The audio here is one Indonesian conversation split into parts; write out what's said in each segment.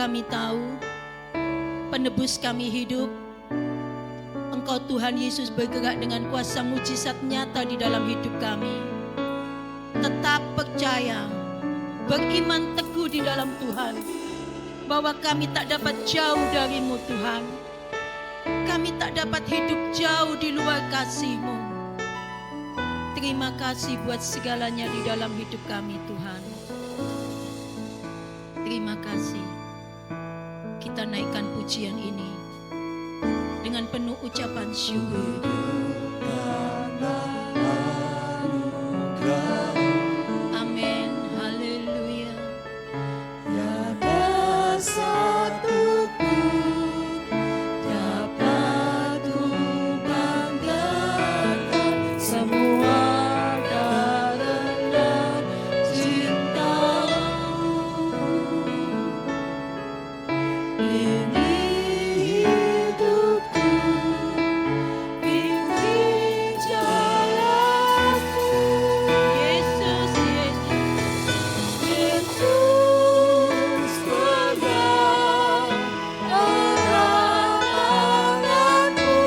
kami tahu penebus kami hidup. Engkau Tuhan Yesus bergerak dengan kuasa mujizat nyata di dalam hidup kami. Tetap percaya, beriman teguh di dalam Tuhan, bahwa kami tak dapat jauh dari-Mu Tuhan. Kami tak dapat hidup jauh di luar kasih-Mu. Terima kasih buat segalanya di dalam hidup kami Tuhan. Terima kasih. Kita naikkan pujian ini dengan penuh ucapan syukur. Amin. Haleluya. Tiada satu pun dapat kubanggakan, semua karena cinta-Mu. Ini hidupku, bimbing jalanku. Yesus, Yesus pegang erat-eratku,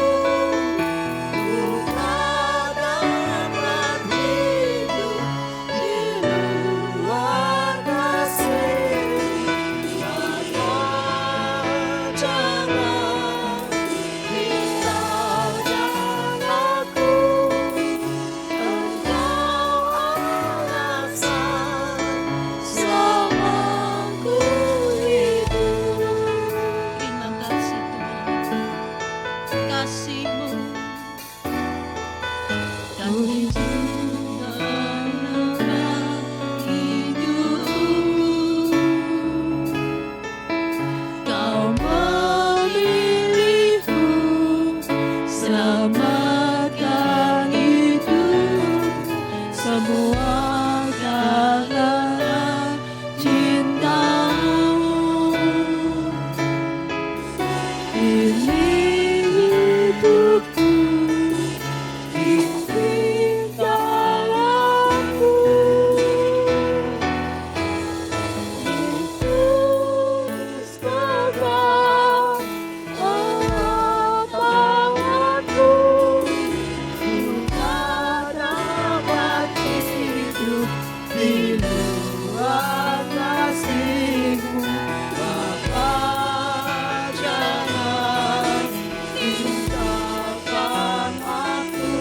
ku tak dapat hidup di luar kasih-Mu. Jangan tinggalkan aku, Engkau alasan selamaku hidup. terima kasih Tuhan. Kasih-Mu dan Kau memilihku, selamatkan hidup, semua karena cinta-Mu. Ini hidupku, bimbing jalanku. Yesus pegang erat-eratku, ku tak dapat hidup di luar kasih-Mu. Bapa, jangan tinggalkan aku,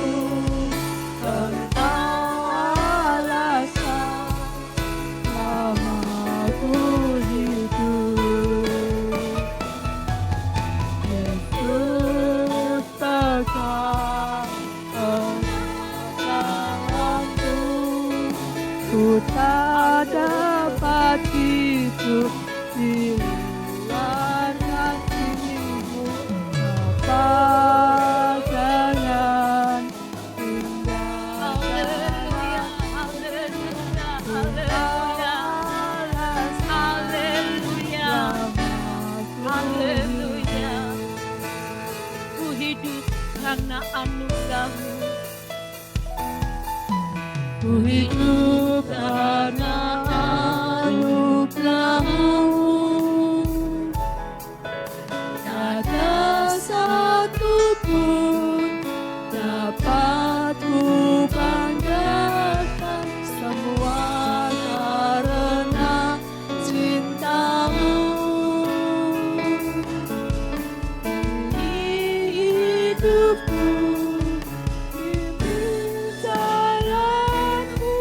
Engkau alasan selamaku hidup. Yesus pegang erat-eratku, ku tak dapat hidup di luar kasih-Mu. Bapa, jangan tinggalkan Ku hidup karena anugerah-Mu. Ku hidup karena anugerah-Mu. Tiada satu pun dapat ku banggakan, semua karena cinta-Mu. Hidupku, bimbing jalanku.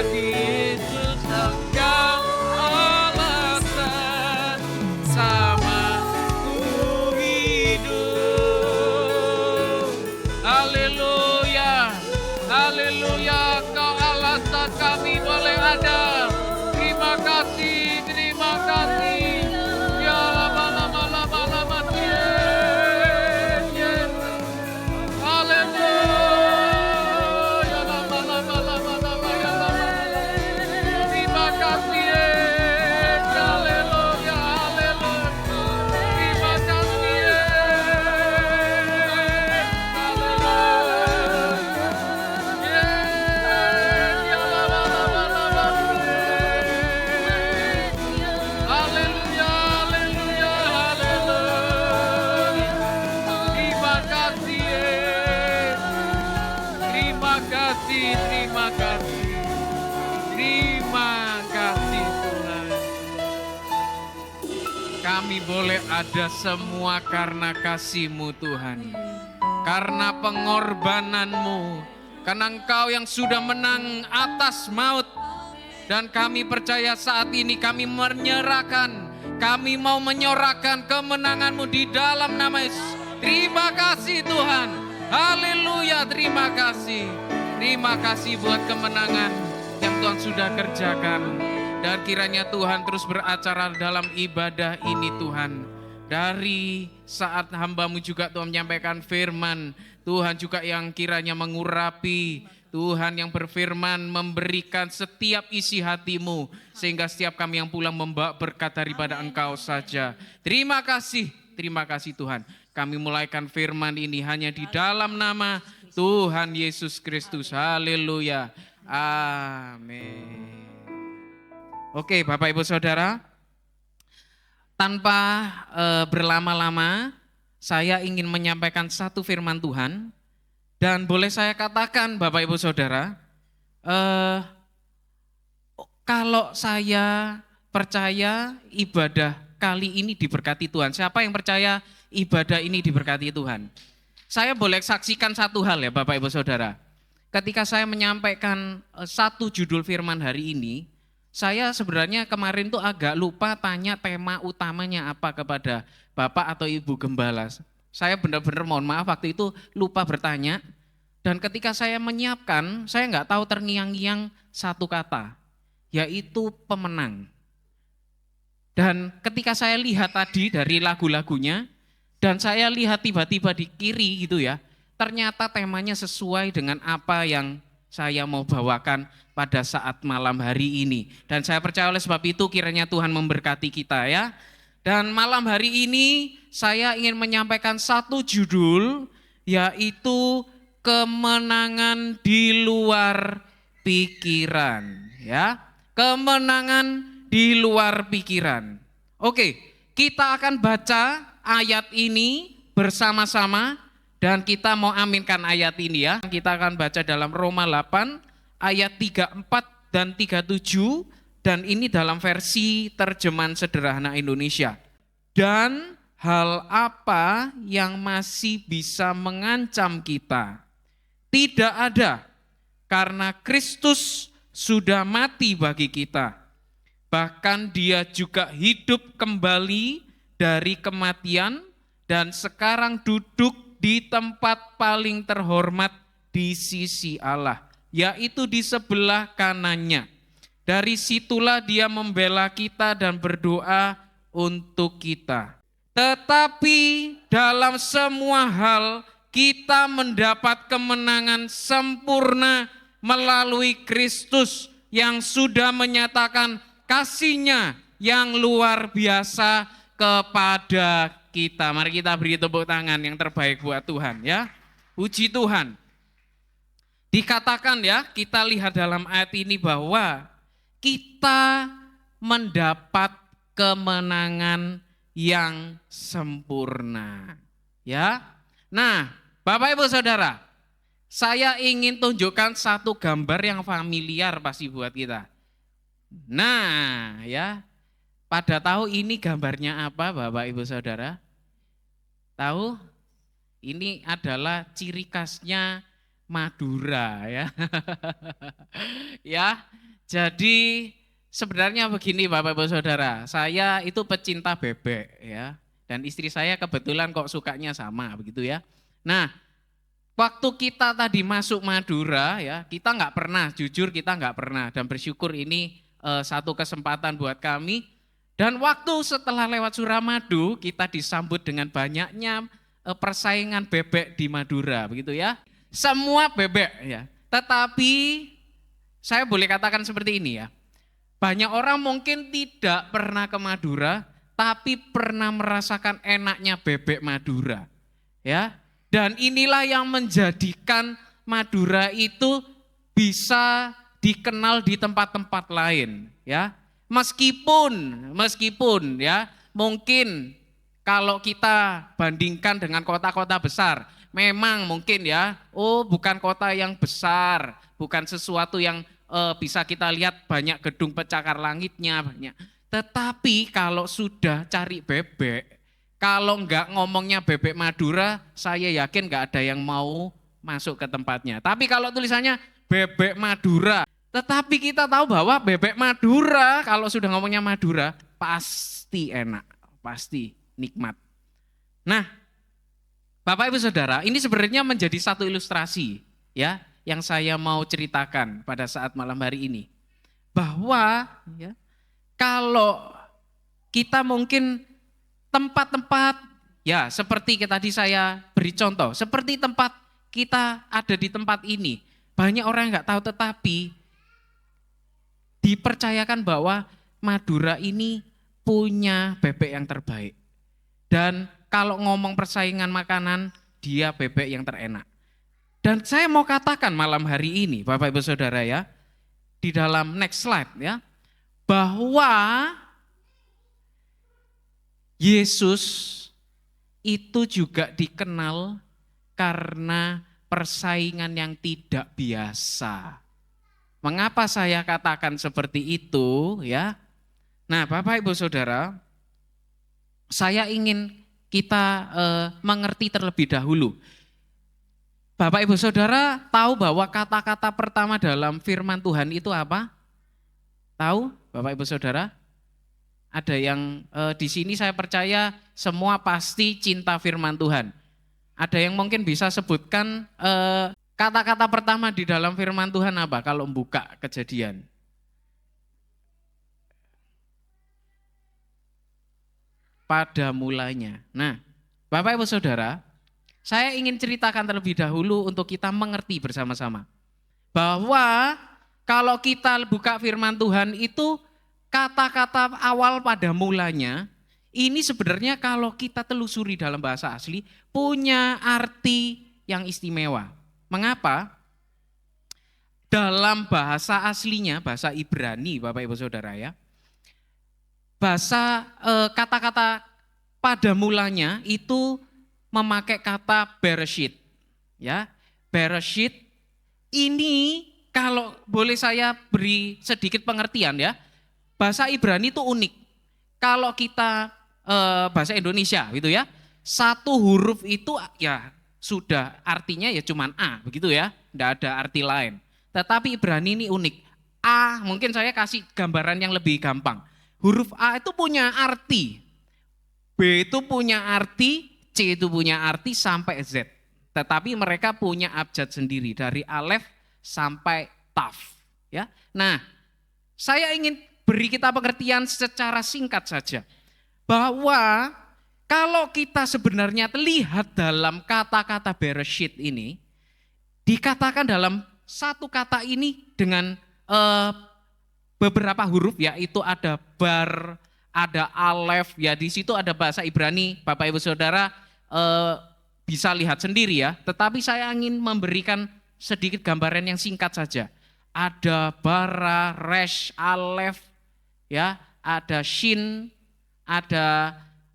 bagi Yesus engkau alasan sama ku hidup. Haleluya, haleluya, kau alasan kami boleh ada. Terima kasih, terima kasih. Ya lama lama lama lama yes, yes. Haleluya, lama lama lama lama ya lama. Terima kasih, yes. Haleluya, haleluya. Terima kasih, yes. Haleluya. Yes, ya lama lama lama yes. Haleluya, haleluya, haleluya. Terima kasih, yes. Terima kasih, terima kasih. Terima kasih Tuhan. Kami boleh ada semua karena kasih-Mu Tuhan. Karena pengorbananmu, karena Engkau yang sudah menang atas maut. Dan kami percaya saat ini kami kami mau menyorakan kemenangan-Mu di dalam nama Yesus. Terima kasih Tuhan, haleluya, terima kasih. Terima kasih buat kemenangan yang Tuhan sudah kerjakan. Dan kiranya Tuhan terus beracara dalam ibadah ini Tuhan. Dari saat hamba-Mu juga Tuhan menyampaikan firman, Tuhan juga yang kiranya mengurapi, Tuhan yang berfirman memberikan setiap isi hati-Mu, sehingga setiap kami yang pulang membawa berkat daripada Engkau saja. Terima kasih Tuhan. Kami mulaikan firman ini hanya di dalam nama Tuhan Yesus Kristus. Haleluya. Amin. Oke, Bapak Ibu Saudara, tanpa berlama-lama, saya ingin menyampaikan satu firman Tuhan. Dan boleh saya katakan Bapak Ibu Saudara, kalau saya percaya ibadah kali ini diberkati Tuhan. Siapa yang percaya ibadah ini diberkati Tuhan? Saya boleh saksikan satu hal ya Bapak Ibu Saudara. Ketika saya menyampaikan satu judul firman hari ini, saya sebenarnya kemarin tuh agak lupa tanya tema utamanya apa kepada Bapak atau Ibu Gembala. Saya benar-benar mohon maaf waktu itu lupa bertanya. Dan ketika saya menyiapkan, saya nggak tahu terngiang-ngiang satu kata, yaitu pemenang. Dan ketika saya lihat tadi dari lagu-lagunya, dan saya lihat tiba-tiba di kiri gitu ya, ternyata temanya sesuai dengan apa yang saya mau bawakan pada saat malam hari ini. Dan saya percaya oleh sebab itu kiranya Tuhan memberkati kita ya. Dan malam hari ini saya ingin menyampaikan satu judul, yaitu kemenangan di luar pikiran ya. Kemenangan di luar pikiran. Oke, kita akan baca ayat ini bersama-sama dan kita mau aminkan ayat ini ya. Kita akan baca dalam Roma 8 ayat 34 dan 37 dan ini dalam versi terjemahan sederhana Indonesia. Dan hal apa yang masih bisa mengancam kita? Tidak ada, karena Kristus sudah mati bagi kita. Bahkan Dia juga hidup kembali dari kematian dan sekarang duduk di tempat paling terhormat di sisi Allah, yaitu di sebelah kanannya. Dari situlah Dia membela kita dan berdoa untuk kita. Tetapi dalam semua hal kita mendapat kemenangan sempurna melalui Kristus yang sudah menyatakan kasih-Nya yang luar biasa kepada kita. Mari kita beri tepuk tangan yang terbaik buat Tuhan ya. Puji Tuhan. Dikatakan ya, kita lihat dalam ayat ini bahwa kita mendapat kemenangan yang sempurna. Ya. Nah, Bapak Ibu Saudara, saya ingin tunjukkan satu gambar yang familiar pasti buat kita. Nah, ya. Pada tahu ini gambarnya apa Bapak Ibu Saudara? Tahu? Ini adalah ciri khasnya Madura ya. Ya. Jadi sebenarnya begini Bapak Ibu Saudara, saya itu pecinta bebek ya. Dan istri saya kebetulan kok sukanya sama begitu ya. Nah, waktu kita tadi masuk Madura ya, kita nggak pernah, jujur kita nggak pernah. Dan bersyukur ini satu kesempatan buat kami. Dan waktu setelah lewat Suramadu, kita disambut dengan banyaknya persaingan bebek di Madura begitu ya. Semua bebek ya. Tetapi saya boleh katakan seperti ini ya. Banyak orang mungkin tidak pernah ke Madura, tapi pernah merasakan enaknya bebek Madura. Ya. Dan inilah yang menjadikan Madura itu bisa dikenal di tempat-tempat lain, ya. Meskipun ya, mungkin kalau kita bandingkan dengan kota-kota besar, memang mungkin ya, bukan kota yang besar, bukan sesuatu yang bisa kita lihat banyak gedung pencakar langitnya banyak. Tetapi kalau sudah cari bebek, kalau enggak ngomongnya bebek Madura, saya yakin enggak ada yang mau masuk ke tempatnya. Tapi kalau tulisannya bebek Madura, tetapi kita tahu bahwa bebek Madura, kalau sudah ngomongnya Madura, pasti enak, pasti nikmat. Nah, Bapak Ibu Saudara, ini sebenarnya menjadi satu ilustrasi ya yang saya mau ceritakan pada saat malam hari ini. Bahwa ya, kalau kita mungkin tempat-tempat ya seperti tadi saya beri contoh, seperti tempat kita ada di tempat ini, banyak orang yang nggak tahu, tetapi dipercayakan bahwa Madura ini punya bebek yang terbaik. Dan kalau ngomong persaingan makanan, dia bebek yang terenak. Dan saya mau katakan malam hari ini, Bapak Ibu Saudara ya, di dalam next slide ya, bahwa Yesus itu juga dikenal karena persaingan yang tidak biasa. Mengapa saya katakan seperti itu ya? Nah, Bapak Ibu Saudara, saya ingin kita mengerti terlebih dahulu. Bapak Ibu Saudara tahu bahwa kata-kata pertama dalam firman Tuhan itu apa? Tahu Bapak Ibu Saudara? Ada yang di sini saya percaya semua pasti cinta firman Tuhan. Ada yang mungkin bisa sebutkan kata-kata pertama di dalam firman Tuhan apa kalau membuka Kejadian? Pada mulanya. Nah, Bapak Ibu Saudara, saya ingin ceritakan terlebih dahulu untuk kita mengerti bersama-sama. Bahwa kalau kita buka firman Tuhan itu kata-kata awal pada mulanya, ini sebenarnya kalau kita telusuri dalam bahasa asli punya arti yang istimewa. Mengapa? Dalam bahasa aslinya, bahasa Ibrani Bapak Ibu Saudara ya, bahasa kata-kata pada mulanya itu memakai kata Bereshit. Ya, Bereshit ini kalau boleh saya beri sedikit pengertian ya, bahasa Ibrani itu unik. Kalau kita bahasa Indonesia gitu ya, satu huruf itu ya sudah artinya ya cuman A begitu ya, enggak ada arti lain. Tetapi Ibrani ini unik. A, mungkin saya kasih gambaran yang lebih gampang. Huruf A itu punya arti, B itu punya arti, C itu punya arti sampai Z. Tetapi mereka punya abjad sendiri dari alef sampai taf. Ya, nah saya ingin beri kita pengertian secara singkat saja bahwa kalau kita sebenarnya lihat dalam kata-kata Bereshit ini, dikatakan dalam satu kata ini dengan beberapa huruf, yaitu ada bar, ada alef, ya di situ ada bahasa Ibrani, Bapak Ibu Saudara bisa lihat sendiri ya. Tetapi saya ingin memberikan sedikit gambaran yang singkat saja. Ada bara, resh, alef, ya, ada shin, ada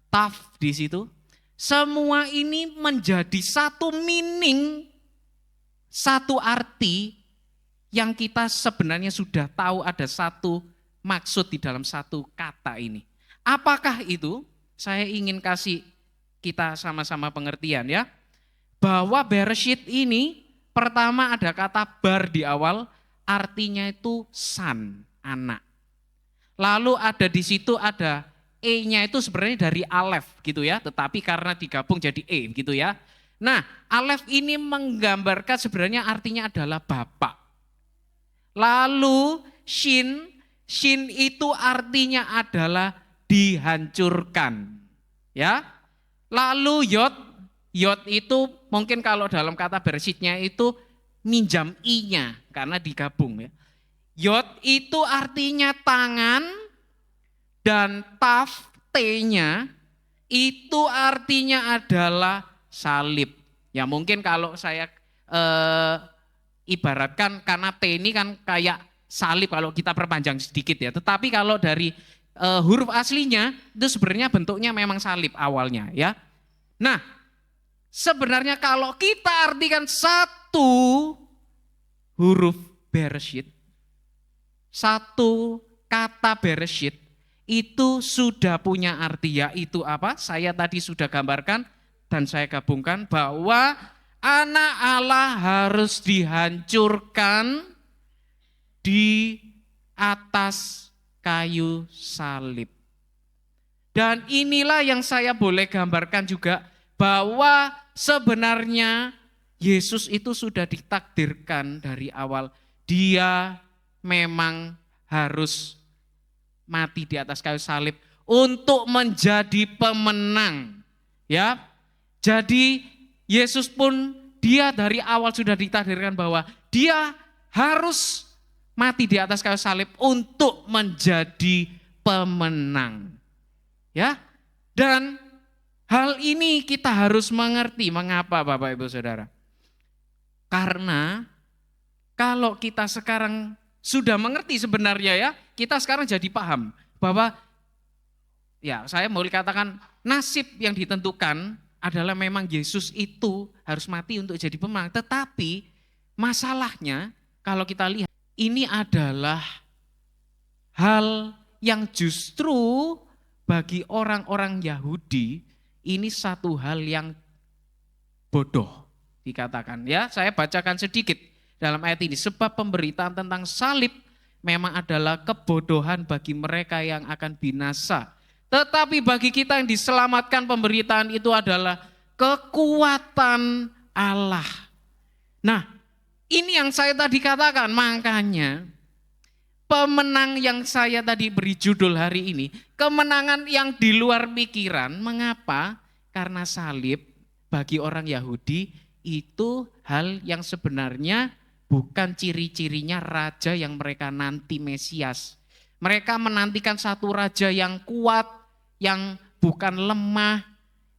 taf di situ. Semua ini menjadi satu meaning, satu arti yang kita sebenarnya sudah tahu ada satu maksud di dalam satu kata ini. Apakah itu? Saya ingin kasih kita sama-sama pengertian ya. Bahwa Bereshit ini pertama ada kata bar di awal, artinya itu sun. anak. Lalu ada di situ ada E-nya itu sebenarnya dari Alef gitu ya, tetapi karena digabung jadi E gitu ya. Nah, Alef ini menggambarkan sebenarnya artinya adalah Bapak. Lalu Shin itu artinya adalah dihancurkan. Ya. Lalu Yod itu mungkin kalau dalam kata Bereshitnya itu minjam I-nya karena digabung ya. Yod itu artinya tangan dan Taf T-nya itu artinya adalah salib. Ya mungkin kalau saya ibaratkan karena T ini kan kayak salib kalau kita perpanjang sedikit ya. Tetapi kalau dari huruf aslinya itu sebenarnya bentuknya memang salib awalnya ya. Nah, sebenarnya kalau kita artikan satu huruf Bereshit, satu kata Bereshit itu sudah punya arti, yaitu apa? Saya tadi sudah gambarkan dan saya gabungkan bahwa anak Allah harus dihancurkan di atas kayu salib. Dan inilah yang saya boleh gambarkan juga bahwa sebenarnya Yesus itu sudah ditakdirkan dari awal. Dia memang harus mati di atas kayu salib untuk menjadi pemenang. Ya. Jadi Yesus pun dia dari awal sudah ditakdirkan bahwa dia harus mati di atas kayu salib untuk menjadi pemenang. Ya. Dan hal ini kita harus mengerti mengapa Bapak Ibu Saudara. Karena kalau kita sekarang sudah mengerti sebenarnya ya, kita sekarang jadi paham bahwa ya saya mau dikatakan nasib yang ditentukan adalah memang Yesus itu harus mati untuk jadi pemenang. Tetapi masalahnya kalau kita lihat ini adalah hal yang justru bagi orang-orang Yahudi ini satu hal yang bodoh dikatakan. Ya, saya bacakan sedikit dalam ayat ini. Sebab pemberitaan tentang salib memang adalah kebodohan bagi mereka yang akan binasa. Tetapi bagi kita yang diselamatkan pemberitaan itu adalah kekuatan Allah. Nah, ini yang saya tadi katakan, makanya pemenang yang saya tadi beri judul hari ini, kemenangan yang di luar pikiran. Mengapa? Karena salib bagi orang Yahudi itu hal yang sebenarnya bukan ciri-cirinya raja yang mereka nanti Mesias. Mereka menantikan satu raja yang kuat, yang bukan lemah,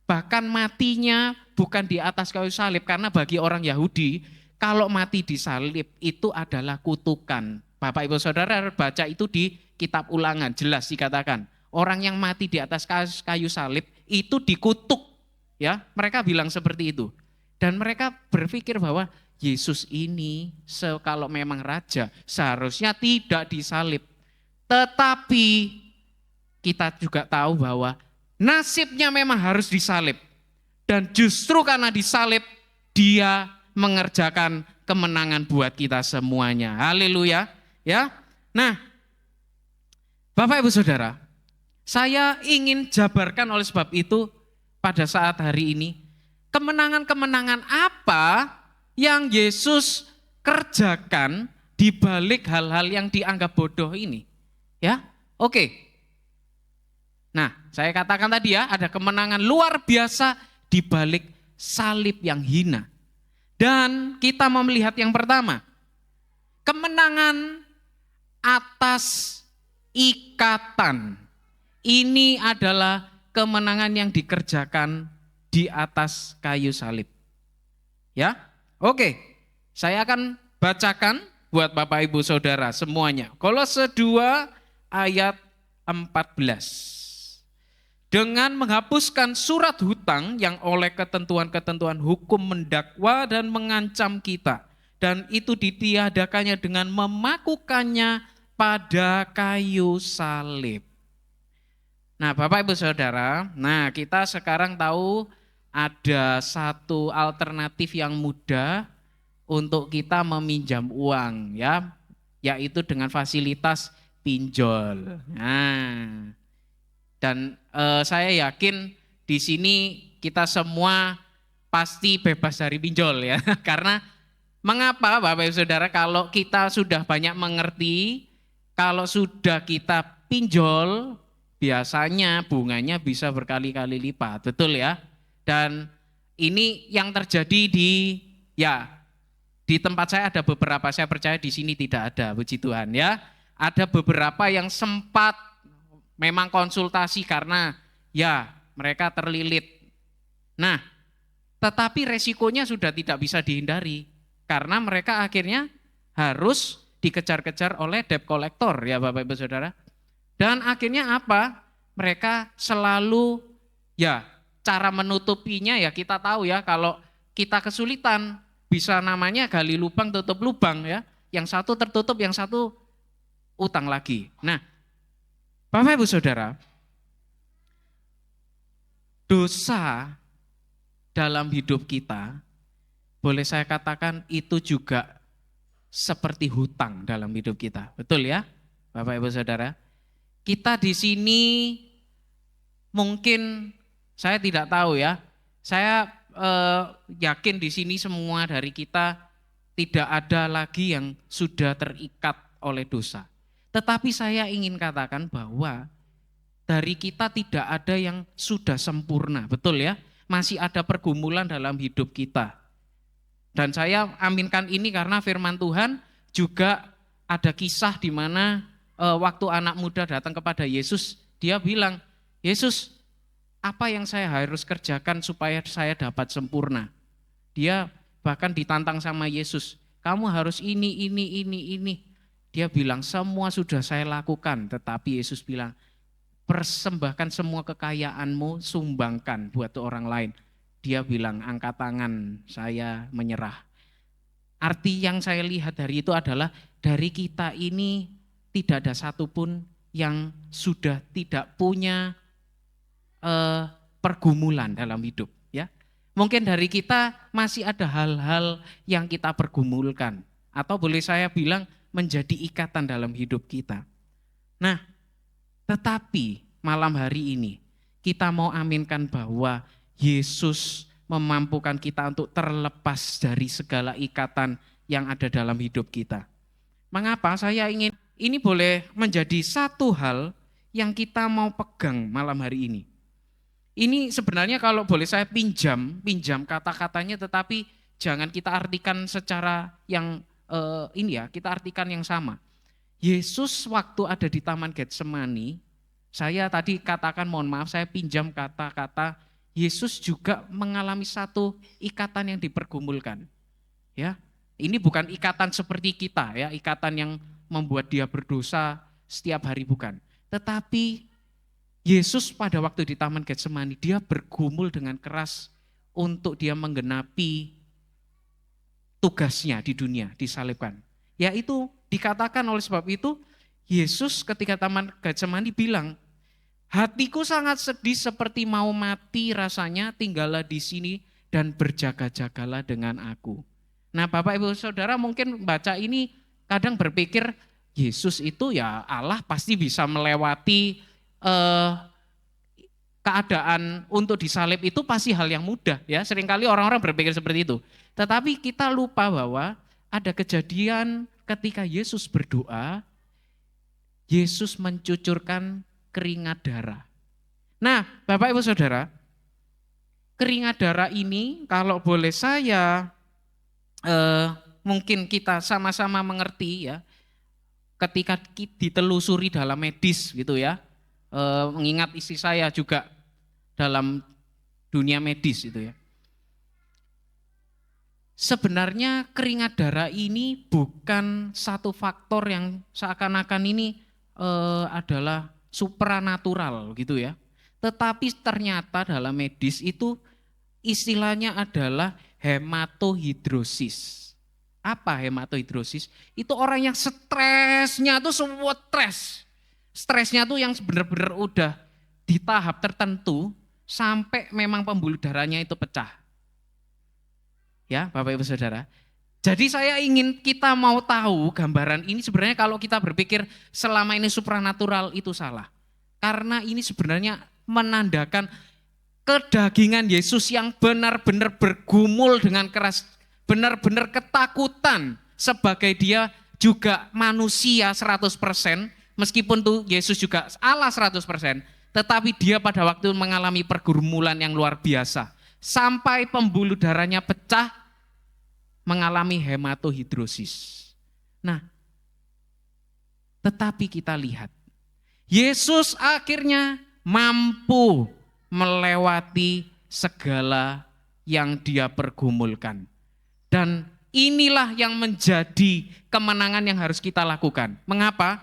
bahkan matinya bukan di atas kayu salib. Karena bagi orang Yahudi, kalau mati di salib itu adalah kutukan. Bapak Ibu Saudara baca itu di kitab Ulangan, jelas dikatakan. Orang yang mati di atas kayu salib itu dikutuk. Ya, mereka bilang seperti itu. Dan mereka berpikir bahwa Yesus ini kalau memang raja seharusnya tidak disalib. Tetapi kita juga tahu bahwa nasibnya memang harus disalib. Dan justru karena disalib dia mengerjakan kemenangan buat kita semuanya. Haleluya. Ya. Nah, Bapak Ibu Saudara, saya ingin jabarkan oleh sebab itu pada saat hari ini kemenangan-kemenangan apa yang Yesus kerjakan di balik hal-hal yang dianggap bodoh ini. Ya, oke. Nah, saya katakan tadi ya, ada kemenangan luar biasa di balik salib yang hina. Dan kita mau melihat yang pertama, kemenangan atas ikatan. Ini adalah kemenangan yang dikerjakan di atas kayu salib. Ya, oke. Saya akan bacakan buat Bapak Ibu Saudara semuanya. Kolose 2 ayat 14. Dengan menghapuskan surat hutang yang oleh ketentuan-ketentuan hukum mendakwa dan mengancam kita. Dan itu ditiadakannya dengan memakukannya pada kayu salib. Nah Bapak Ibu Saudara, nah kita sekarang tahu ada satu alternatif yang mudah untuk kita meminjam uang ya, yaitu dengan fasilitas pinjol. Nah, dan saya yakin di sini kita semua pasti bebas dari pinjol ya. Karena mengapa Bapak Ibu Saudara, kalau kita sudah banyak mengerti, kalau sudah kita pinjol, biasanya bunganya bisa berkali-kali lipat, betul ya? Dan ini yang terjadi di tempat saya ada beberapa, saya percaya di sini tidak ada, puji Tuhan ya. Ada beberapa yang sempat memang konsultasi karena ya mereka terlilit. Nah, tetapi resikonya sudah tidak bisa dihindari karena mereka akhirnya harus dikejar-kejar oleh debt collector ya Bapak Ibu Saudara. Dan akhirnya apa? Mereka selalu ya cara menutupinya ya kita tahu ya, kalau kita kesulitan bisa namanya gali lubang tutup lubang ya. Yang satu tertutup, yang satu utang lagi. Nah, Bapak Ibu Saudara, dosa dalam hidup kita, boleh saya katakan itu juga seperti hutang dalam hidup kita. Betul ya, Bapak Ibu Saudara? Kita di sini mungkin saya tidak tahu ya. Saya yakin di sini semua dari kita tidak ada lagi yang sudah terikat oleh dosa. Tetapi saya ingin katakan bahwa dari kita tidak ada yang sudah sempurna, betul ya? Masih ada pergumulan dalam hidup kita. Dan saya aminkan ini karena firman Tuhan juga ada kisah di mana waktu anak muda datang kepada Yesus, dia bilang, Yesus, apa yang saya harus kerjakan supaya saya dapat sempurna? Dia bahkan ditantang sama Yesus, kamu harus ini. Dia bilang, semua sudah saya lakukan. Tetapi Yesus bilang, persembahkan semua kekayaanmu, sumbangkan buat orang lain. Dia bilang, angkat tangan, saya menyerah. Arti yang saya lihat dari itu adalah, dari kita ini tidak ada satupun yang sudah tidak punya pergumulan dalam hidup. Ya, mungkin dari kita masih ada hal-hal yang kita pergumulkan. Atau boleh saya bilang, menjadi ikatan dalam hidup kita. Nah, tetapi malam hari ini kita mau aminkan bahwa Yesus memampukan kita untuk terlepas dari segala ikatan yang ada dalam hidup kita. Mengapa saya ingin ini boleh menjadi satu hal yang kita mau pegang malam hari ini. Ini sebenarnya kalau boleh saya pinjam kata-katanya, tetapi jangan kita artikan secara yang kita artikan yang sama. Yesus waktu ada di Taman Getsemani, saya tadi katakan, mohon maaf, saya pinjam kata-kata, Yesus juga mengalami satu ikatan yang dipergumulkan. Ya, ini bukan ikatan seperti kita, ya, ikatan yang membuat dia berdosa setiap hari, bukan. Tetapi Yesus pada waktu di Taman Getsemani, dia bergumul dengan keras untuk dia menggenapi tugasnya di dunia, disalibkan. Yaitu dikatakan oleh sebab itu, Yesus ketika Taman Getsemani bilang, hatiku sangat sedih seperti mau mati rasanya, tinggallah di sini dan berjaga-jagalah dengan aku. Nah Bapak Ibu Saudara mungkin baca ini kadang berpikir, Yesus itu ya Allah pasti bisa melewati keadaan untuk disalib itu pasti hal yang mudah ya. Seringkali orang-orang berpikir seperti itu. Tetapi kita lupa bahwa ada kejadian ketika Yesus berdoa, Yesus mencucurkan keringat darah. Nah, Bapak Ibu Saudara, keringat darah ini kalau boleh saya mungkin kita sama-sama mengerti ya, ketika ditelusuri dalam medis gitu ya, mengingat istri saya juga dalam dunia medis itu ya. Sebenarnya keringat darah ini bukan satu faktor yang seakan-akan ini adalah supranatural gitu ya. Tetapi ternyata dalam medis itu istilahnya adalah hematohidrosis. Apa hematohidrosis? Itu orang yang stresnya tuh semua stres. Stresnya tuh yang benar-benar udah di tahap tertentu sampai memang pembuluh darahnya itu pecah. Ya, Bapak Ibu Saudara. Jadi saya ingin kita mau tahu gambaran ini sebenarnya kalau kita berpikir selama ini supranatural itu salah. Karena ini sebenarnya menandakan kedagingan Yesus yang benar-benar bergumul dengan keras, benar-benar ketakutan sebagai dia juga manusia 100%, meskipun tuh Yesus juga Allah 100%, tetapi dia pada waktu mengalami pergumulan yang luar biasa. Sampai pembuluh darahnya pecah, mengalami hematohidrosis. Nah, tetapi kita lihat, Yesus akhirnya mampu melewati segala yang dia pergumulkan. Dan inilah yang menjadi kemenangan yang harus kita lakukan. Mengapa?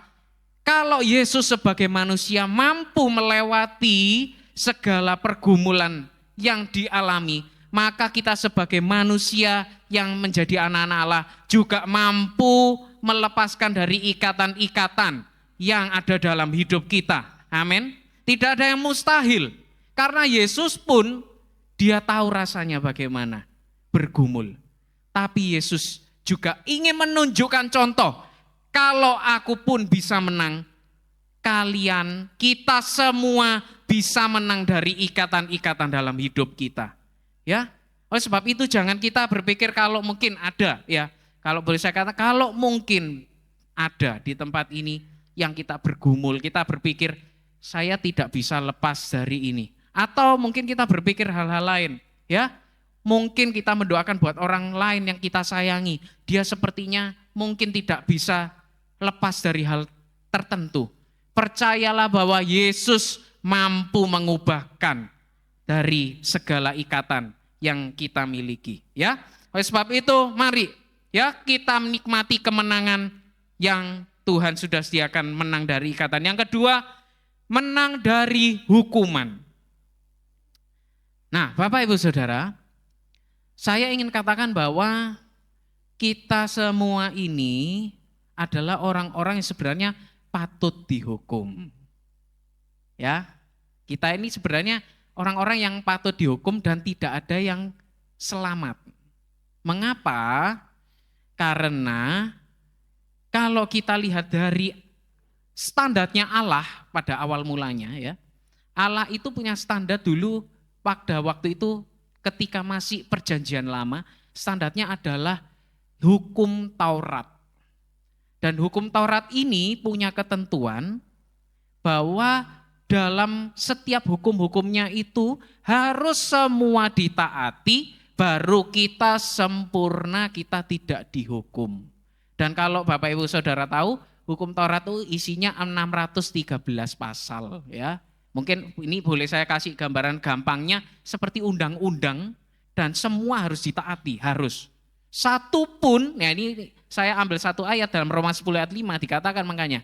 Kalau Yesus sebagai manusia mampu melewati segala pergumulan yang dialami, maka kita sebagai manusia yang menjadi anak-anak Allah juga mampu melepaskan dari ikatan-ikatan yang ada dalam hidup kita. Amin. Tidak ada yang mustahil. Karena Yesus pun dia tahu rasanya bagaimana bergumul. Tapi Yesus juga ingin menunjukkan contoh. Kalau aku pun bisa menang, kalian, kita semua bisa menang dari ikatan-ikatan dalam hidup kita. Ya, oleh sebab itu jangan kita berpikir kalau mungkin ada, ya. Kalau boleh saya katakan, kalau mungkin ada di tempat ini yang kita bergumul, kita berpikir saya tidak bisa lepas dari ini. Atau mungkin kita berpikir hal-hal lain, ya. Mungkin kita mendoakan buat orang lain yang kita sayangi, dia sepertinya mungkin tidak bisa lepas dari hal tertentu. Percayalah bahwa Yesus mampu mengubahkan dari segala ikatan yang kita miliki, ya. Oleh sebab itu, mari ya kita menikmati kemenangan yang Tuhan sudah sediakan, menang dari ikatan. Yang kedua, menang dari hukuman. Nah, Bapak Ibu Saudara, saya ingin katakan bahwa kita semua ini adalah orang-orang yang sebenarnya patut dihukum. Ya, kita ini sebenarnya orang-orang yang patut dihukum dan tidak ada yang selamat. Mengapa? Karena kalau kita lihat dari standarnya Allah pada awal mulanya, ya, Allah itu punya standar dulu pada waktu itu ketika masih perjanjian lama, standarnya adalah hukum Taurat. Dan hukum Taurat ini punya ketentuan bahwa dalam setiap hukum-hukumnya itu harus semua ditaati, baru kita sempurna, kita tidak dihukum. Dan kalau Bapak Ibu Saudara tahu, hukum Taurat itu isinya 613 pasal, ya. Mungkin ini boleh saya kasih gambaran gampangnya seperti undang-undang dan semua harus ditaati, harus. Satu pun, ya ini saya ambil satu ayat dalam Roma 10 ayat 5 dikatakan makanya.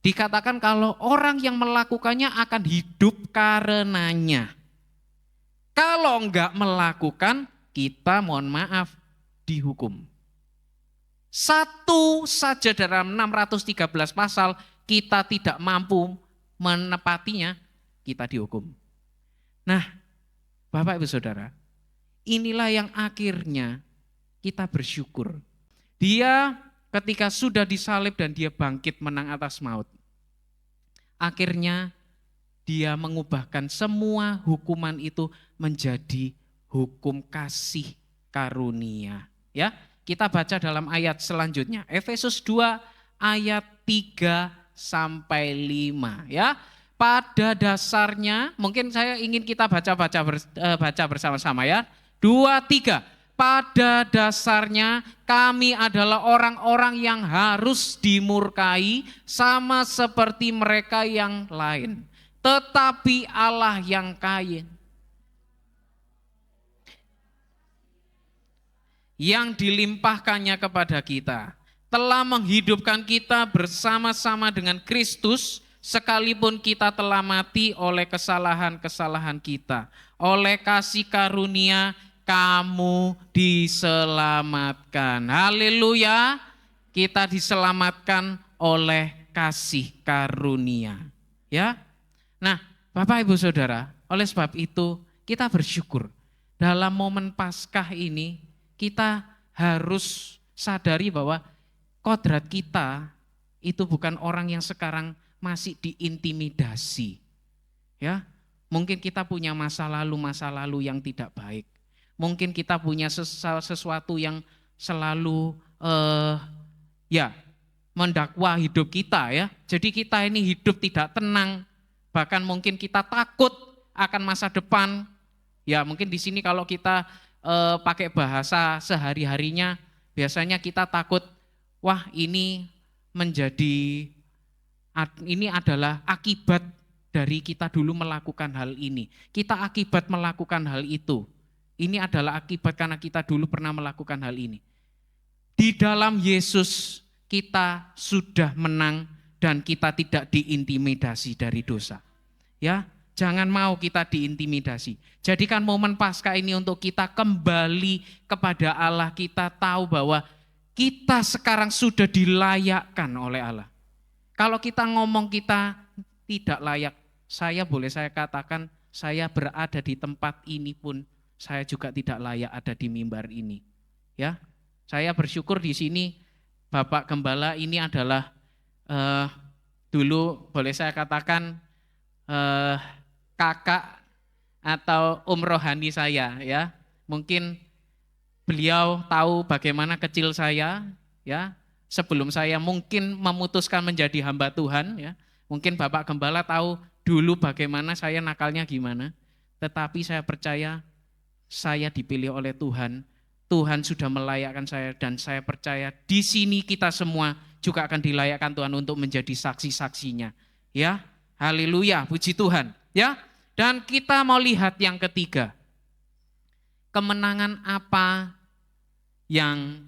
Dikatakan kalau orang yang melakukannya akan hidup karenanya. Kalau enggak melakukan, kita mohon maaf dihukum. Satu saja dalam 613 pasal kita tidak mampu menepatinya, kita dihukum. Nah, Bapak Ibu Saudara, inilah yang akhirnya kita bersyukur. Dia ketika sudah disalib dan dia bangkit menang atas maut, akhirnya dia mengubahkan semua hukuman itu menjadi hukum kasih karunia. Ya, kita baca dalam ayat selanjutnya, Efesus 2 ayat 3 sampai 5, ya. Pada dasarnya, mungkin saya ingin kita baca bersama-sama, ya. 2, 3. Pada dasarnya kami adalah orang-orang yang harus dimurkai sama seperti mereka yang lain. Tetapi Allah yang kaya, yang dilimpahkannya kepada kita, telah menghidupkan kita bersama-sama dengan Kristus, sekalipun kita telah mati oleh kesalahan-kesalahan kita. Oleh kasih karunia kamu diselamatkan. Haleluya, kita diselamatkan oleh kasih karunia. Ya, nah Bapak Ibu Saudara, oleh sebab itu kita bersyukur dalam momen Paskah ini kita harus sadari bahwa kodrat kita itu bukan orang yang sekarang masih diintimidasi. Ya, mungkin kita punya masa lalu yang tidak baik. Mungkin kita punya sesuatu yang selalu mendakwa hidup kita ya. Jadi kita ini hidup tidak tenang, bahkan mungkin kita takut akan masa depan. Ya, mungkin di sini kalau kita pakai bahasa sehari-harinya, biasanya kita takut, wah ini adalah akibat dari kita dulu melakukan hal ini. Kita akibat melakukan hal itu. Ini adalah akibat karena kita dulu pernah melakukan hal ini. Di dalam Yesus kita sudah menang dan kita tidak diintimidasi dari dosa. Ya, jangan mau kita diintimidasi. Jadikan momen Paskah ini untuk kita kembali kepada Allah. Kita tahu bahwa kita sekarang sudah dilayakkan oleh Allah. Kalau kita ngomong kita tidak layak, saya katakan saya berada di tempat ini pun saya juga tidak layak ada di mimbar ini. Ya, saya bersyukur di sini Bapak Gembala ini adalah dulu boleh saya katakan kakak atau rohani saya ya. Mungkin beliau tahu bagaimana kecil saya ya. Sebelum saya mungkin memutuskan menjadi hamba Tuhan ya. Mungkin Bapak Gembala tahu dulu bagaimana saya nakalnya gimana. Tetapi saya percaya saya dipilih oleh Tuhan. Tuhan sudah melayakkan saya dan saya percaya di sini kita semua juga akan dilayakkan Tuhan untuk menjadi saksi-saksinya. Ya, haleluya, puji Tuhan. Ya, dan kita mau lihat yang ketiga. Kemenangan apa yang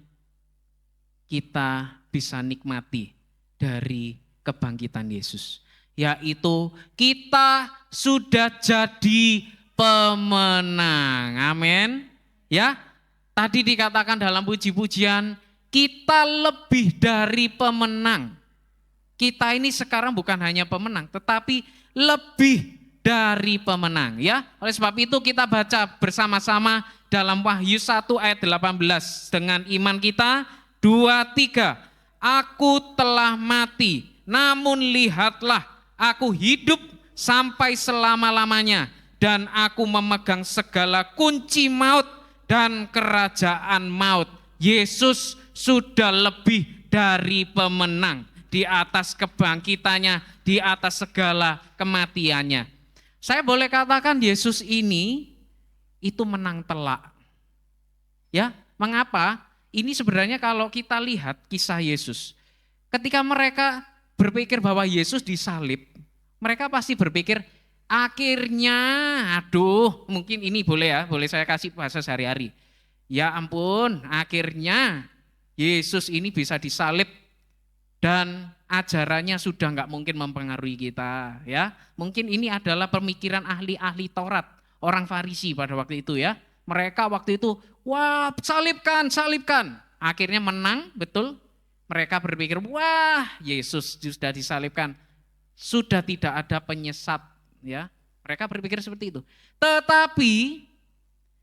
kita bisa nikmati dari kebangkitan Yesus? Yaitu kita sudah jadi pemenang. Amin. Ya. Tadi dikatakan dalam puji-pujian, kita lebih dari pemenang. Kita ini sekarang bukan hanya pemenang, tetapi lebih dari pemenang. Ya, oleh sebab itu kita baca bersama-sama dalam Wahyu 1 ayat 18. Dengan iman kita, 2, 3. Aku telah mati, namun lihatlah, aku hidup sampai selama-lamanya. Dan aku memegang segala kunci maut dan kerajaan maut. Yesus sudah lebih dari pemenang. Di atas kebangkitannya, di atas segala kematiannya. Saya boleh katakan Yesus ini itu menang telak. Ya, mengapa? Ini sebenarnya kalau kita lihat kisah Yesus. Ketika mereka berpikir bahwa Yesus disalib, mereka pasti berpikir, akhirnya, mungkin ini boleh ya, boleh saya kasih bahasa sehari-hari. Ya ampun, akhirnya Yesus ini bisa disalib dan ajarannya sudah nggak mungkin mempengaruhi kita. Ya, mungkin ini adalah pemikiran ahli-ahli Taurat, orang Farisi pada waktu itu ya. Mereka waktu itu, wah salibkan. Akhirnya menang, betul. Mereka berpikir, wah Yesus sudah disalibkan, sudah tidak ada penyesat. Ya, mereka berpikir seperti itu. Tetapi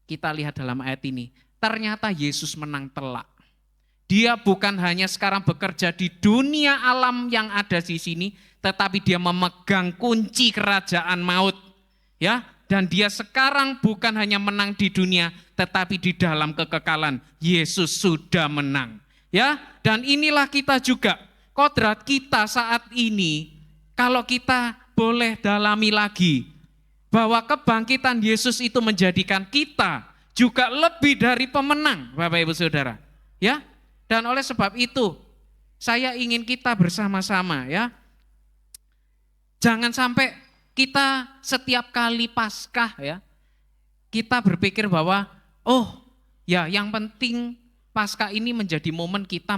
kita lihat dalam ayat ini, ternyata Yesus menang telak. Dia bukan hanya sekarang bekerja di dunia alam yang ada di sini, tetapi dia memegang kunci kerajaan maut. Ya, dan dia sekarang bukan hanya menang di dunia, tetapi di dalam kekekalan Yesus sudah menang. Ya, dan inilah kita juga, kodrat kita saat ini, kalau kita boleh dalami lagi bahwa kebangkitan Yesus itu menjadikan kita juga lebih dari pemenang, Bapak Ibu Saudara. Ya. Dan oleh sebab itu saya ingin kita bersama-sama ya. Jangan sampai kita setiap kali Paskah ya, kita berpikir bahwa ya yang penting Paskah ini menjadi momen kita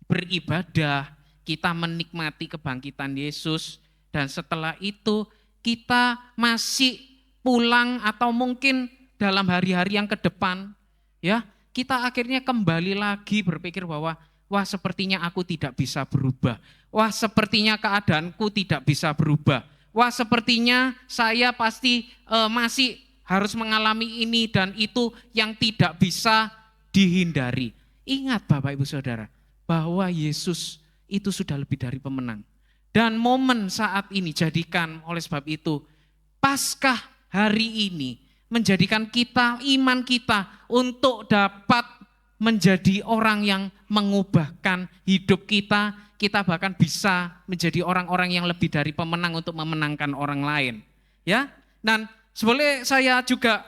beribadah, kita menikmati kebangkitan Yesus. Dan setelah itu kita masih pulang atau mungkin dalam hari-hari yang ke depan ya, kita akhirnya kembali lagi berpikir bahwa wah sepertinya aku tidak bisa berubah. Wah sepertinya keadaanku tidak bisa berubah. Wah sepertinya saya pasti masih harus mengalami ini dan itu yang tidak bisa dihindari. Ingat Bapak Ibu Saudara, bahwa Yesus itu sudah lebih dari pemenang. Dan momen saat ini jadikan oleh sebab itu, Paskah hari ini menjadikan kita, iman kita untuk dapat menjadi orang yang mengubahkan hidup kita. Kita bahkan bisa menjadi orang-orang yang lebih dari pemenang untuk memenangkan orang lain. Ya, dan seboleh saya juga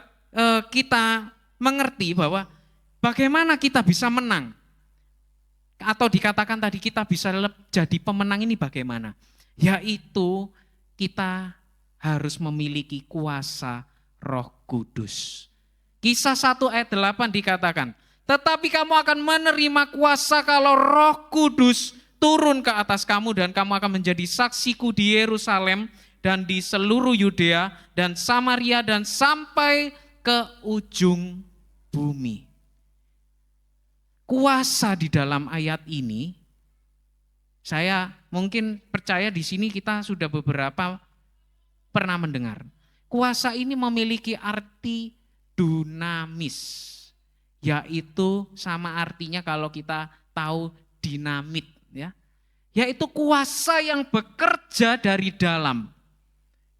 kita mengerti bahwa bagaimana kita bisa menang. Atau dikatakan tadi kita bisa jadi pemenang ini bagaimana? Yaitu kita harus memiliki kuasa Roh Kudus. Kisah 1 ayat 8 dikatakan, tetapi kamu akan menerima kuasa kalau Roh Kudus turun ke atas kamu dan kamu akan menjadi saksiku di Yerusalem dan di seluruh Yudea dan Samaria dan sampai ke ujung bumi. Kuasa di dalam ayat ini, saya mungkin percaya di sini kita sudah beberapa pernah mendengar. Kuasa ini memiliki arti dunamis, yaitu sama artinya kalau kita tahu dinamit, ya, yaitu kuasa yang bekerja dari dalam,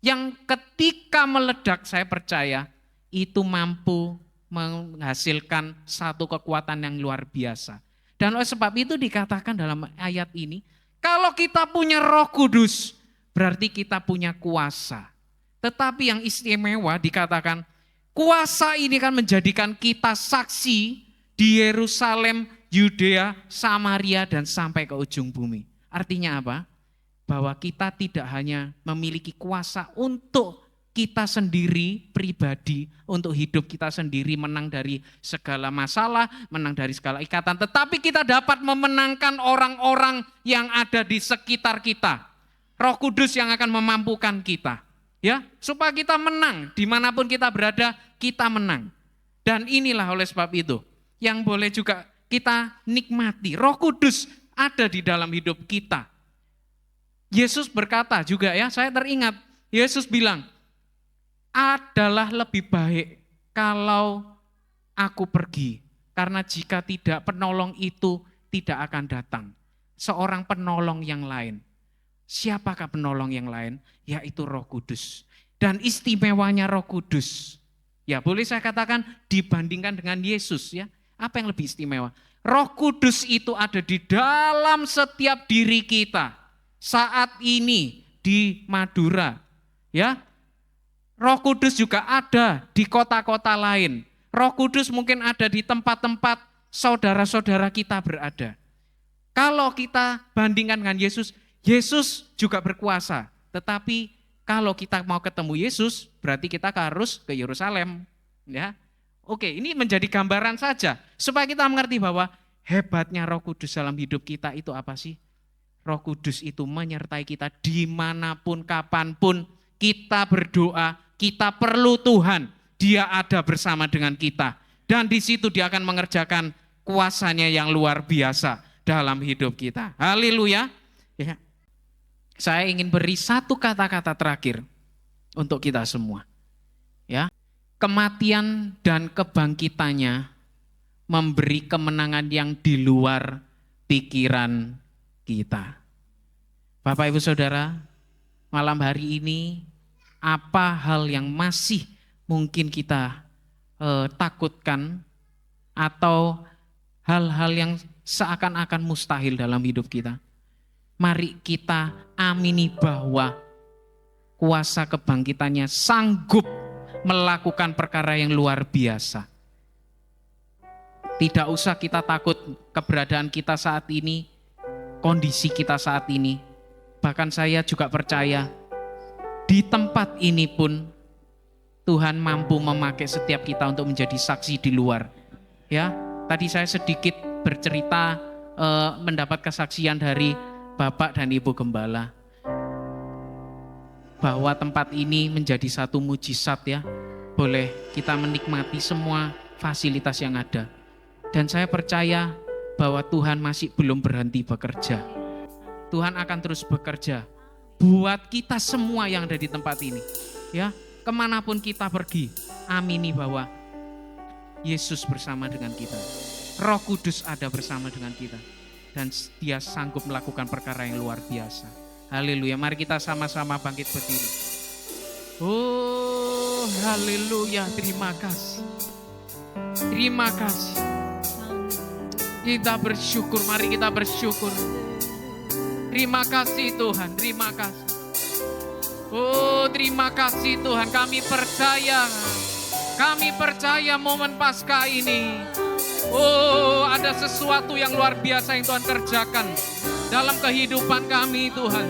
yang ketika meledak saya percaya itu mampu menghasilkan satu kekuatan yang luar biasa. Dan oleh sebab itu dikatakan dalam ayat ini, kalau kita punya Roh Kudus, berarti kita punya kuasa. Tetapi yang istimewa dikatakan, kuasa ini kan menjadikan kita saksi di Yerusalem, Yudea, Samaria, dan sampai ke ujung bumi. Artinya apa? Bahwa kita tidak hanya memiliki kuasa untuk kita sendiri pribadi, untuk hidup kita sendiri menang dari segala masalah, menang dari segala ikatan, tetapi kita dapat memenangkan orang-orang yang ada di sekitar kita. Roh Kudus yang akan memampukan kita, ya, supaya kita menang dimanapun kita berada, kita menang. Dan inilah oleh sebab itu yang boleh juga kita nikmati. Roh Kudus ada di dalam hidup kita. Yesus berkata juga, ya, saya teringat Yesus bilang, adalah lebih baik kalau aku pergi, karena jika tidak, penolong itu tidak akan datang. Seorang penolong yang lain. Siapakah penolong yang lain? Yaitu Roh Kudus. Dan istimewanya Roh Kudus, ya boleh saya katakan dibandingkan dengan Yesus, ya, apa yang lebih istimewa? Roh Kudus itu ada di dalam setiap diri kita. Saat ini di Madura, ya, Roh Kudus juga ada di kota-kota lain. Roh Kudus mungkin ada di tempat-tempat saudara-saudara kita berada. Kalau kita bandingkan dengan Yesus, Yesus juga berkuasa. Tetapi kalau kita mau ketemu Yesus, berarti kita harus ke Yerusalem. Ya, oke, ini menjadi gambaran saja supaya kita mengerti bahwa hebatnya Roh Kudus dalam hidup kita itu apa sih? Roh Kudus itu menyertai kita dimanapun, kapanpun kita berdoa, kita perlu Tuhan. Dia ada bersama dengan kita. Dan di situ dia akan mengerjakan kuasanya yang luar biasa dalam hidup kita. Haleluya. Ya. Saya ingin beri satu kata-kata terakhir untuk kita semua. Ya. Kematian dan kebangkitannya memberi kemenangan yang di luar pikiran kita. Bapak Ibu Saudara, malam hari ini apa hal yang masih mungkin kita takutkan atau hal-hal yang seakan-akan mustahil dalam hidup kita? Mari kita amini bahwa kuasa kebangkitannya sanggup melakukan perkara yang luar biasa. Tidak usah kita takut keberadaan kita saat ini, kondisi kita saat ini. Bahkan saya juga percaya di tempat ini pun Tuhan mampu memakai setiap kita untuk menjadi saksi di luar. Ya, tadi saya sedikit bercerita mendapat kesaksian dari Bapak dan Ibu Gembala bahwa tempat ini menjadi satu mujizat, ya. Boleh kita menikmati semua fasilitas yang ada. Dan saya percaya bahwa Tuhan masih belum berhenti bekerja. Tuhan akan terus bekerja buat kita semua yang ada di tempat ini. Ya, kemanapun kita pergi, amini bahwa Yesus bersama dengan kita. Roh Kudus ada bersama dengan kita. Dan dia sanggup melakukan perkara yang luar biasa. Haleluya, mari kita sama-sama bangkit berdiri. Oh, haleluya, terima kasih. Terima kasih. Kita bersyukur, mari kita bersyukur. Terima kasih Tuhan, terima kasih. Oh, terima kasih Tuhan, kami percaya momen Paskah ini. Oh, ada sesuatu yang luar biasa yang Tuhan kerjakan dalam kehidupan kami Tuhan.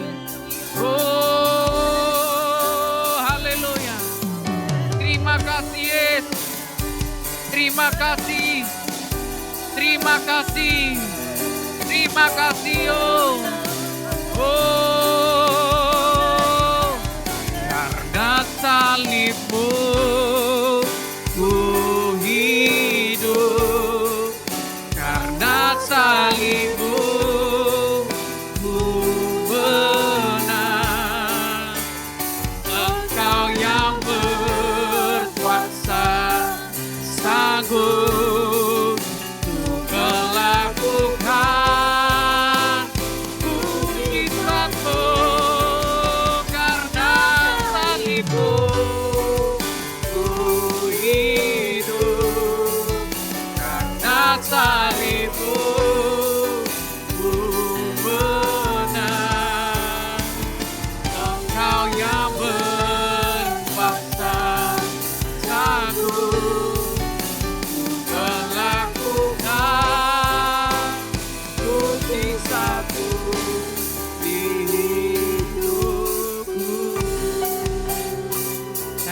Oh, haleluya. Terima kasih Yesus. Terima kasih. Terima kasih. Terima kasih oh. Oh, karena salibmu ku hidup. Karena salibmu ku menang. Engkau yang berkuasa sanggup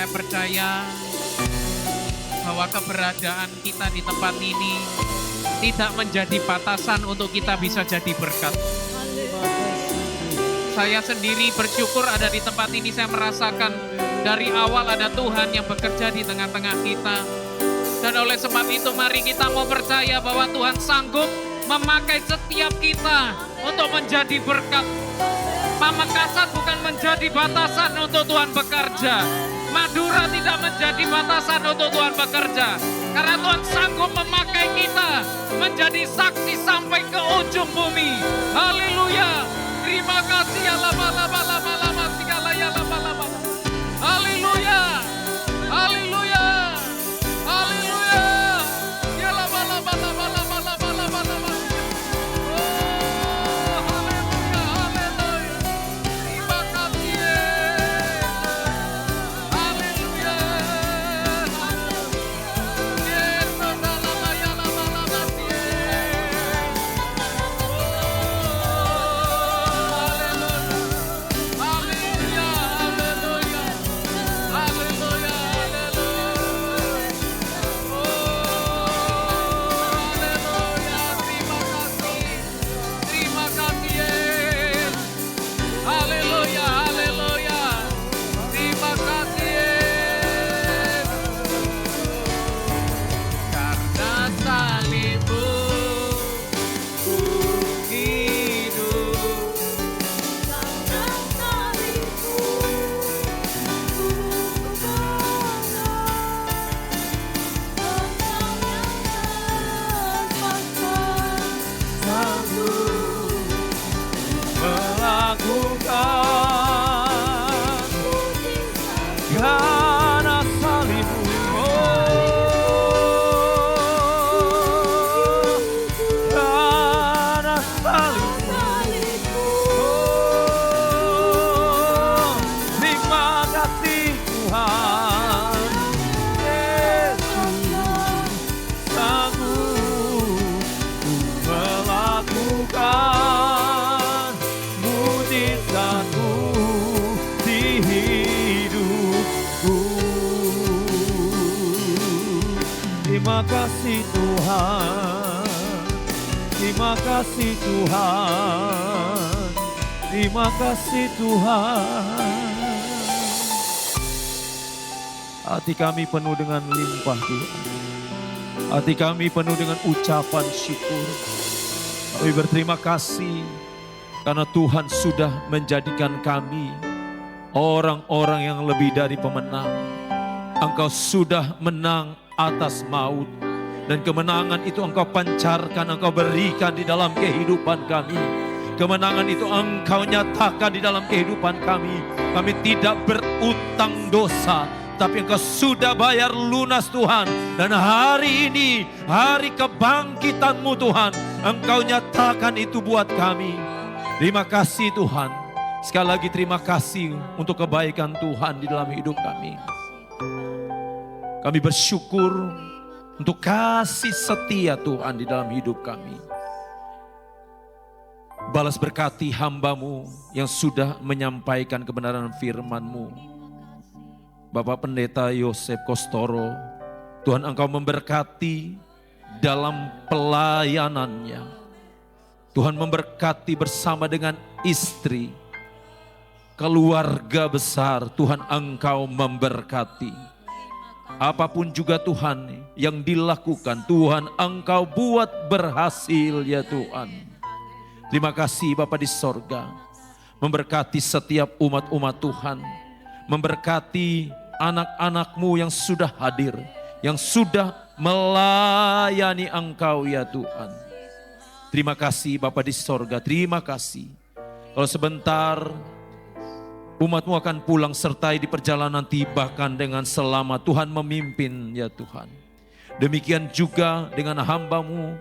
percaya bahwa keberadaan kita di tempat ini tidak menjadi batasan untuk kita bisa jadi berkat. Saya sendiri bersyukur ada di tempat ini, saya merasakan dari awal ada Tuhan yang bekerja di tengah-tengah kita. Dan oleh sebab itu mari kita mau percaya bahwa Tuhan sanggup memakai setiap kita untuk menjadi berkat. Pamekasan bukan menjadi batasan untuk Tuhan bekerja. Madura tidak menjadi batasan untuk Tuhan bekerja. Karena Tuhan sanggup memakai kita menjadi saksi sampai ke ujung bumi. Haleluya. Terima kasih ya lama. Haleluya. Haleluya. Haleluya. Ya lama. Terima kasih Tuhan, terima kasih Tuhan, terima kasih Tuhan. Hati kami penuh dengan limpah Tuhan, hati kami penuh dengan ucapan syukur. Kami berterima kasih karena Tuhan sudah menjadikan kami orang-orang yang lebih dari pemenang. Engkau sudah menang atas maut. Dan kemenangan itu Engkau pancarkan, Engkau berikan di dalam kehidupan kami. Kemenangan itu Engkau nyatakan di dalam kehidupan kami. Kami tidak berutang dosa, tapi Engkau sudah bayar lunas Tuhan. Dan hari ini, hari kebangkitan-Mu Tuhan, Engkau nyatakan itu buat kami. Terima kasih Tuhan. Sekali lagi terima kasih untuk kebaikan Tuhan di dalam hidup kami. Kami bersyukur untuk kasih setia Tuhan di dalam hidup kami. Balas berkati hamba-Mu yang sudah menyampaikan kebenaran firman-Mu. Bapak Pendeta Yosef Kostoro, Tuhan Engkau memberkati dalam pelayanannya. Tuhan memberkati bersama dengan istri, keluarga besar, Tuhan Engkau memberkati. Apapun juga Tuhan yang dilakukan, Tuhan Engkau buat berhasil ya Tuhan. Terima kasih Bapa di sorga, memberkati setiap umat-umat Tuhan, memberkati anak-anak-Mu yang sudah hadir, yang sudah melayani Engkau ya Tuhan. Terima kasih Bapa di sorga, terima kasih. Kalau sebentar umat-Mu akan pulang sertai di perjalanan tibakan dengan selamat. Tuhan memimpin ya Tuhan. Demikian juga dengan hamba-Mu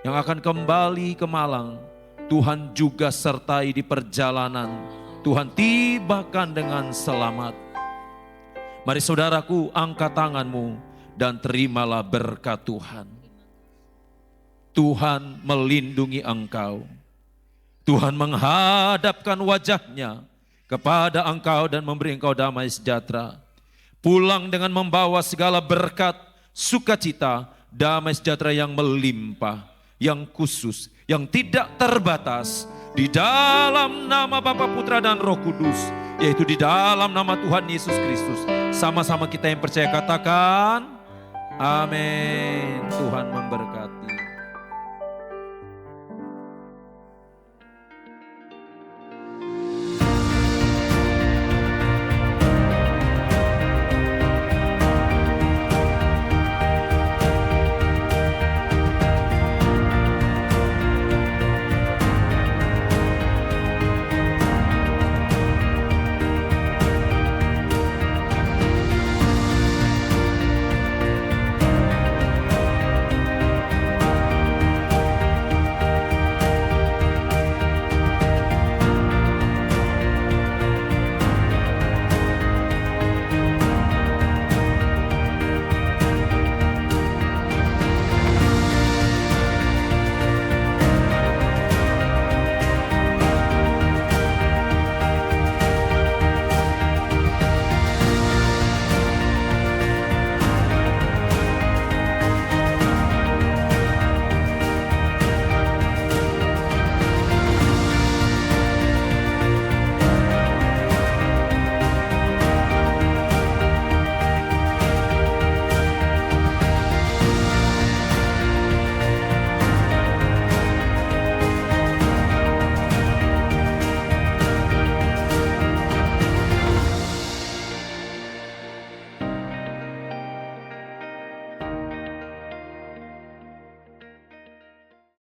yang akan kembali ke Malang. Tuhan juga sertai di perjalanan. Tuhan tibakan dengan selamat. Mari saudaraku, angkat tangan-Mu dan terimalah berkat Tuhan. Tuhan melindungi engkau. Tuhan menghadapkan wajah-Nya kepada engkau dan memberi engkau damai sejahtera. Pulang dengan membawa segala berkat, sukacita, damai sejahtera yang melimpah, yang khusus, yang tidak terbatas. Di dalam nama Bapa, Putra dan Roh Kudus, yaitu di dalam nama Tuhan Yesus Kristus. Sama-sama kita yang percaya katakan, amin. Tuhan memberkati.